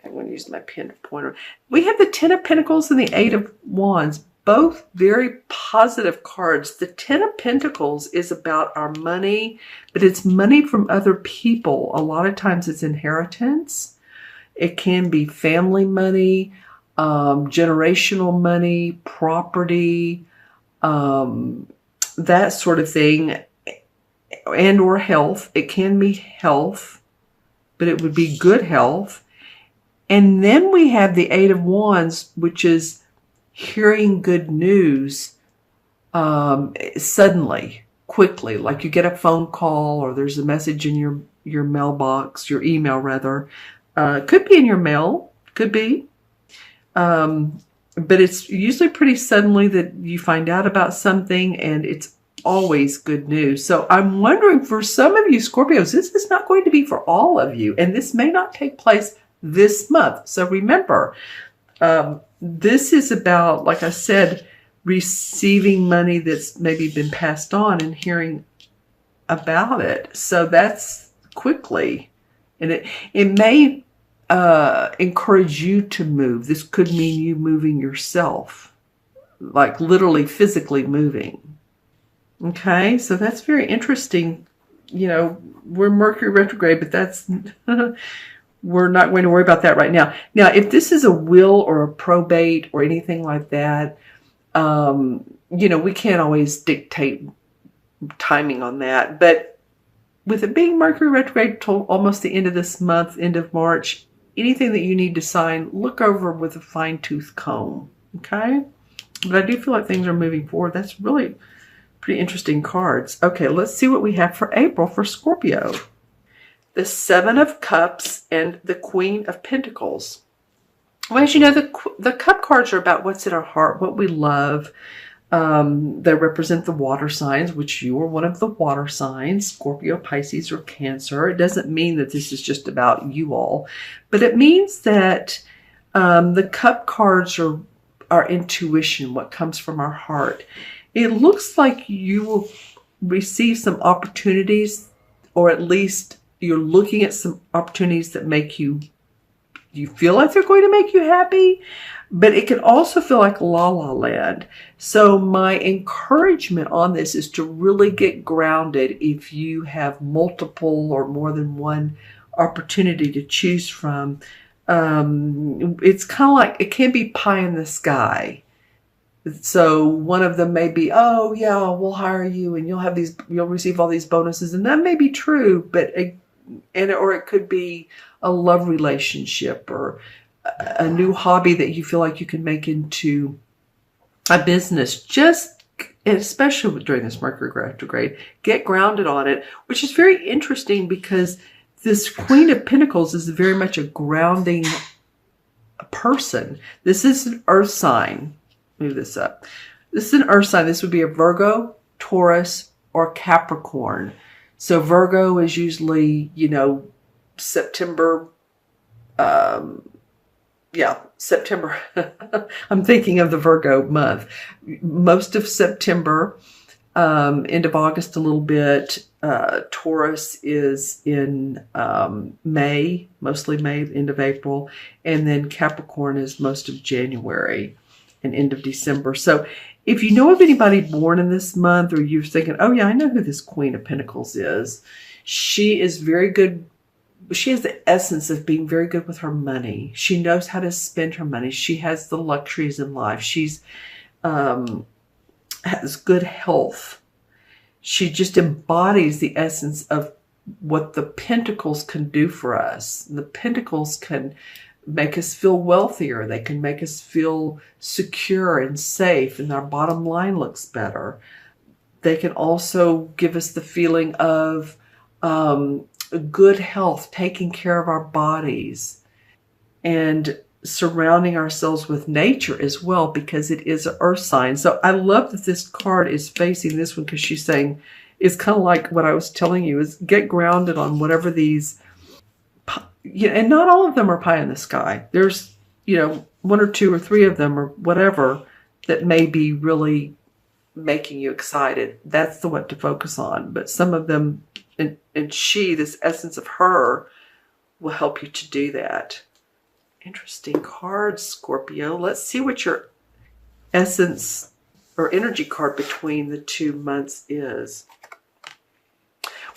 I'm going to use my pen pointer. We have the Ten of Pentacles and the Eight of Wands, both very positive cards. The Ten of Pentacles is about our money, but it's money from other people. A lot of times it's inheritance. It can be family money, generational money, property, that sort of thing, and or health. It can be health, but it would be good health. And then we have the Eight of Wands, which is hearing good news suddenly, quickly, like you get a phone call or there's a message in your mailbox, your email rather. Could be in your mail, could be. But it's usually pretty suddenly that you find out about something, and it's always good news. So I'm wondering, for some of you Scorpios, this is not going to be for all of you, and this may not take place this month. So remember, this is about, like I said, receiving money that's maybe been passed on and hearing about it. So that's quickly. And it may encourage you to move. This could mean you moving yourself, like literally physically moving. Okay, so that's very interesting. You know, we're Mercury retrograde, but that's we're not going to worry about that right now. Now, if this is a will or a probate or anything like that, you know, we can't always dictate timing on that. But with it being Mercury retrograde till almost the end of this month, end of March, anything that you need to sign, look over with a fine-tooth comb, okay? But I do feel like things are moving forward. That's really pretty interesting cards. Okay, let's see what we have for April for Scorpio. The Seven of Cups and the Queen of Pentacles. Well, as you know, the cup cards are about what's in our heart, what we love. They represent the water signs, which you are one of the water signs, Scorpio, Pisces, or Cancer. It doesn't mean that this is just about you all, but it means that the cup cards are our intuition, what comes from our heart. It looks like you will receive some opportunities, or at least you're looking at some opportunities that make you feel like they're going to make you happy, but it can also feel like la la land. So my encouragement on this is to really get grounded if you have multiple or more than one opportunity to choose from. It's kind of like, it can be pie in the sky. So one of them may be, oh yeah, we'll hire you and you'll receive all these bonuses, and that may be true, but or it could be a love relationship or a new hobby that you feel like you can make into a business. Just, especially during this Mercury retrograde, get grounded on it, which is very interesting because this Queen of Pentacles is very much a grounding person. This is an earth sign. Move this up. This is an earth sign. This would be a Virgo, Taurus, or Capricorn. So Virgo is usually, you know, September. September. I'm thinking of the Virgo month. Most of September, end of August a little bit. Taurus is in May, mostly May, end of April. And then Capricorn is most of January and end of December. So if you know of anybody born in this month, or you're thinking, oh yeah, I know who this Queen of Pentacles is. She is very good. She has the essence of being very good with her money. She knows how to spend her money. She has the luxuries in life. She's has good health. She just embodies the essence of what the Pentacles can do for us. The Pentacles can make us feel wealthier. They can make us feel secure and safe, and our bottom line looks better. They can also give us the feeling of good health, taking care of our bodies, and surrounding ourselves with nature as well, because it is an earth sign. So I love that this card is facing this one, because she's saying, it's kind of like what I was telling you, is get grounded on whatever these, and not all of them are pie in the sky. There's, one or two or three of them or whatever that may be really making you excited. That's the what to focus on. But some of them, and she, this essence of her, will help you to do that. Interesting card, Scorpio. Let's see what your essence or energy card between the 2 months is.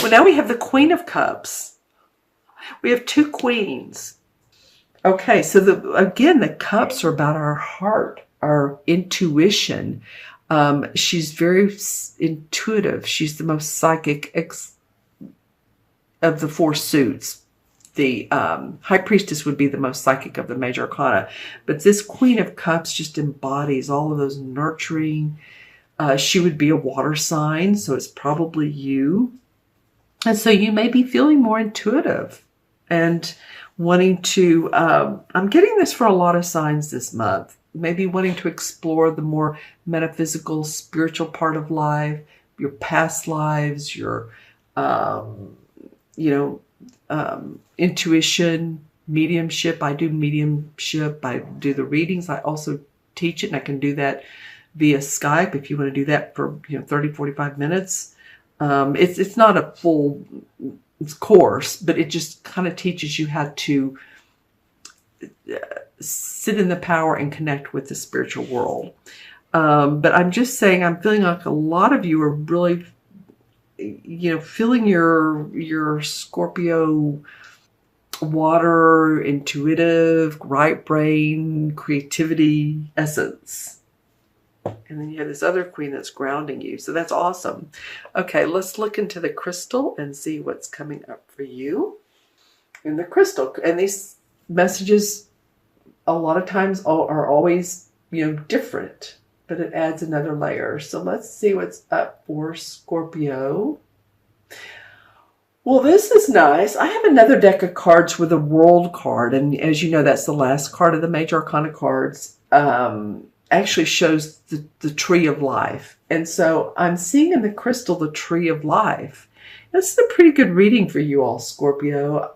Well, now we have the Queen of Cups. We have 2 queens. Okay, so again, the cups are about our heart, our intuition. She's very intuitive. She's the most psychic of the 4 suits. The High Priestess would be the most psychic of the major arcana. But this Queen of Cups just embodies all of those nurturing. She would be a water sign, so it's probably you. And so you may be feeling more intuitive and wanting to, I'm getting this for a lot of signs this month, maybe wanting to explore the more metaphysical, spiritual part of life, your past lives, your, intuition, mediumship. I do mediumship. I do the readings. I also teach it, and I can do that via Skype if you want to do that for 30, 45 minutes. It's not a full course, but it just kind of teaches you how to sit in the power and connect with the spiritual world. But I'm just saying, I'm feeling like a lot of you are really, feeling your Scorpio water, intuitive, right brain, creativity essence. And then you have this other queen that's grounding you. So that's awesome. Okay, let's look into the crystal and see what's coming up for you in the crystal. And these messages a lot of times are always, different, but it adds another layer. So let's see what's up for Scorpio. Well, this is nice. I have another deck of cards with a world card. And as you know, that's the last card of the major arcana cards. Actually shows the tree of life. And so I'm seeing in the crystal the tree of life. This is a pretty good reading for you all, Scorpio.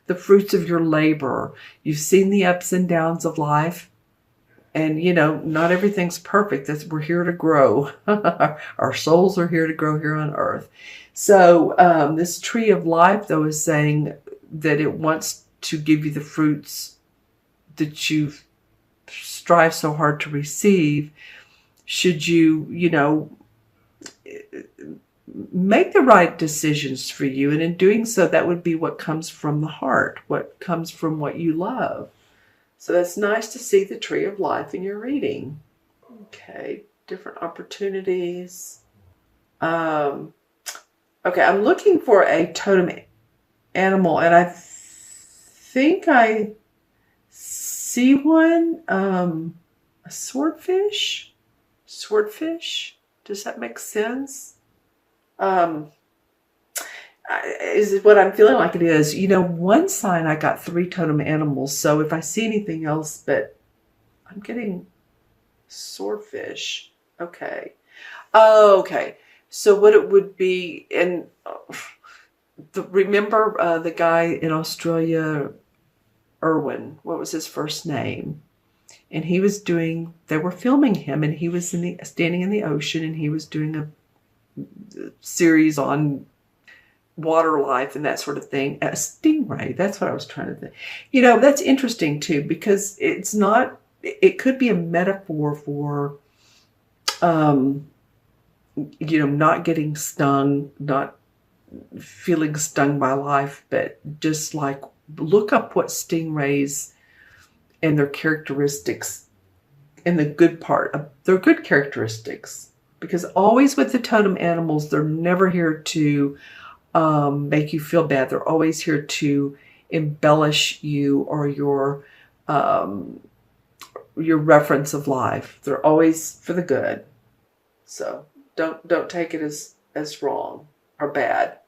The fruits of your labor. You've seen the ups and downs of life. And, not everything's perfect. We're here to grow. Our souls are here to grow here on earth. So this tree of life, though, is saying that it wants to give you the fruits that you've strive so hard to receive, should you, make the right decisions for you. And in doing so, that would be what comes from the heart, what comes from what you love. So that's nice to see the tree of life in your reading. Okay, different opportunities. Okay, I'm looking for a totem animal, and I think I see one, a swordfish. Does that make sense? Is what I'm feeling like it is. One sign I got 3 totem animals. So if I see anything else, but I'm getting swordfish. Okay. Okay. So what it would be, and remember the guy in Australia, Irwin, what was his first name? And they were filming him, and he was standing in the ocean, and he was doing a series on water life and that sort of thing. A stingray, that's what I was trying to think. That's interesting too, because it could be a metaphor for, not getting stung, not feeling stung by life, but just like, look up what stingrays and their characteristics and the good part of their good characteristics. Because always with the totem animals, they're never here to make you feel bad. They're always here to embellish you or your reference of life. They're always for the good. So don't take it as wrong or bad.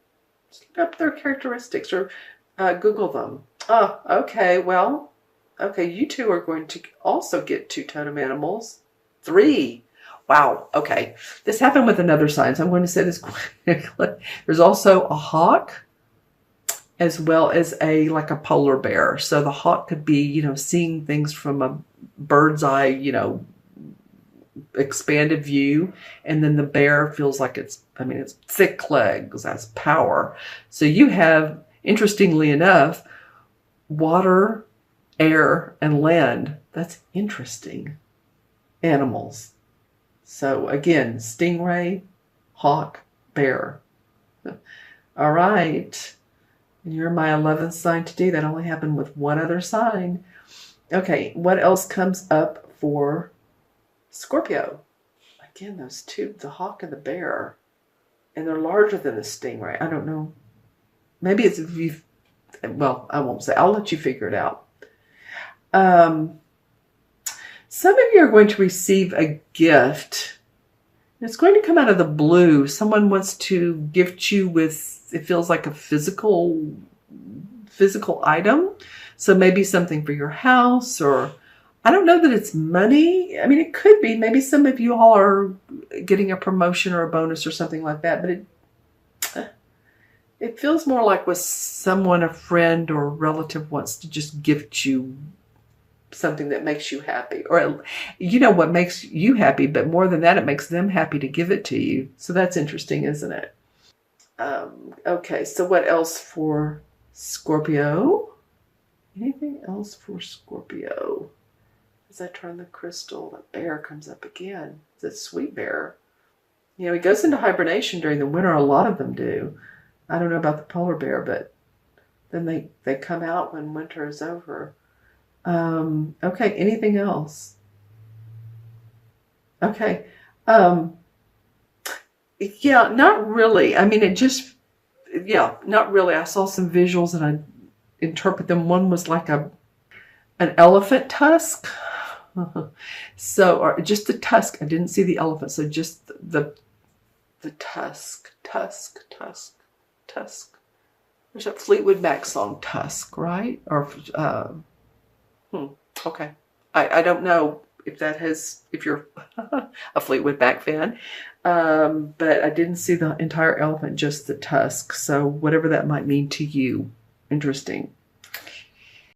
Just look up their characteristics or Google them. Oh, okay. Well, okay. You 2 are going to also get 2 totem animals. 3. Wow. Okay. This happened with another sign, so I'm going to say this quickly. There's also a hawk as well as a polar bear. So the hawk could be, seeing things from a bird's eye, expanded view. And then the bear feels like it's thick legs, that's power. So you have, interestingly enough, water air, and land. That's interesting. Animals. So again, stingray, hawk, bear. All right. And you're my 11th sign today. That only happened with one other sign. Okay, what else comes up for Scorpio? Again, those two, the hawk and the bear. And they're larger than the stingray. I don't know. Maybe it's if you, well, I won't say. I'll let you figure it out. Some of you are going to receive a gift. It's going to come out of the blue. Someone wants to gift you with, it feels like a physical item. So maybe something for your house, or I don't know that it's money. I mean, it could be. Maybe some of you all are getting a promotion or a bonus or something like that. But it feels more like with someone, a friend or a relative wants to just gift you something that makes you happy. Or you know what makes you happy, but more than that, it makes them happy to give it to you. So that's interesting, isn't it? Okay, so what else for Scorpio? Anything else for Scorpio? As I turn the crystal, the bear comes up again. It's a sweet bear. You know, he goes into hibernation during the winter. A lot of them do. I don't know about the polar bear, but then they come out when winter is over. Okay, anything else? Okay. Yeah, not really. I mean, not really. I saw some visuals and I interpret them. One was like an elephant tusk. So, or just the tusk. I didn't see the elephant. So just the tusk. There's that Fleetwood Mac song, Tusk, right? Or, okay. I don't know if you're a Fleetwood Mac fan. But I didn't see the entire elephant, just the tusk. So whatever that might mean to you. Interesting.